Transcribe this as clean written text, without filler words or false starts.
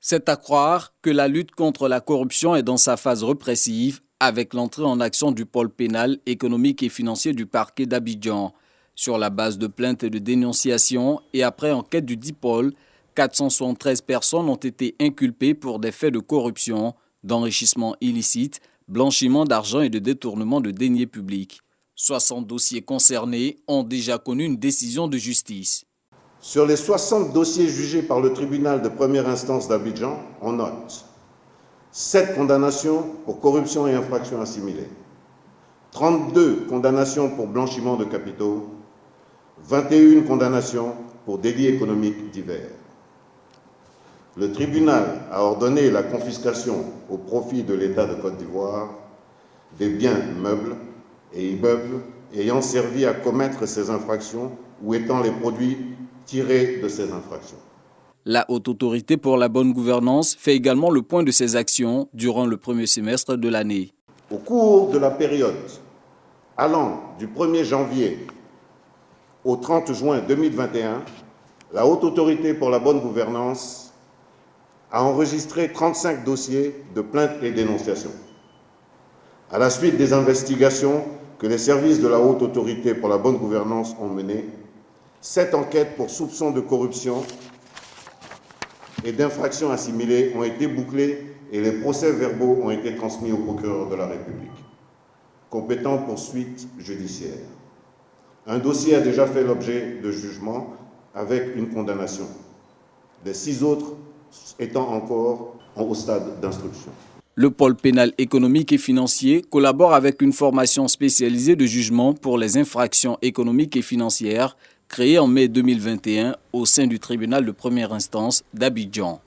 C'est à croire que la lutte contre la corruption est dans sa phase répressive avec l'entrée en action du pôle pénal, économique et financier du parquet d'Abidjan. Sur la base de plaintes et de dénonciations et après enquête du dit pôle, 473 personnes ont été inculpées pour des faits de corruption, d'enrichissement illicite, blanchiment d'argent et de détournement de deniers publics. 60 dossiers concernés ont déjà connu une décision de justice. Sur les 60 dossiers jugés par le tribunal de première instance d'Abidjan, on note 7 condamnations pour corruption et infractions assimilées, 32 condamnations pour blanchiment de capitaux, 21 condamnations pour délits économiques divers. Le tribunal a ordonné la confiscation au profit de l'État de Côte d'Ivoire des biens meubles et immeubles ayant servi à commettre ces infractions ou étant les produits tirés de ces infractions. La Haute Autorité pour la bonne gouvernance fait également le point de ses actions durant le premier semestre de l'année. Au cours de la période allant du 1er janvier au 30 juin 2021, la Haute Autorité pour la bonne gouvernance a enregistré 35 dossiers de plaintes et dénonciations. À la suite des investigations que les services de la Haute Autorité pour la bonne gouvernance ont menées, 7 enquêtes pour soupçons de corruption et d'infractions assimilées ont été bouclées et les procès-verbaux ont été transmis au procureur de la République, compétent pour suite judiciaire. Un dossier a déjà fait l'objet de jugement avec une condamnation, les 6 autres étant encore au stade d'instruction. Le pôle pénal économique et financier collabore avec une formation spécialisée de jugement pour les infractions économiques et financières créée en mai 2021 au sein du tribunal de première instance d'Abidjan.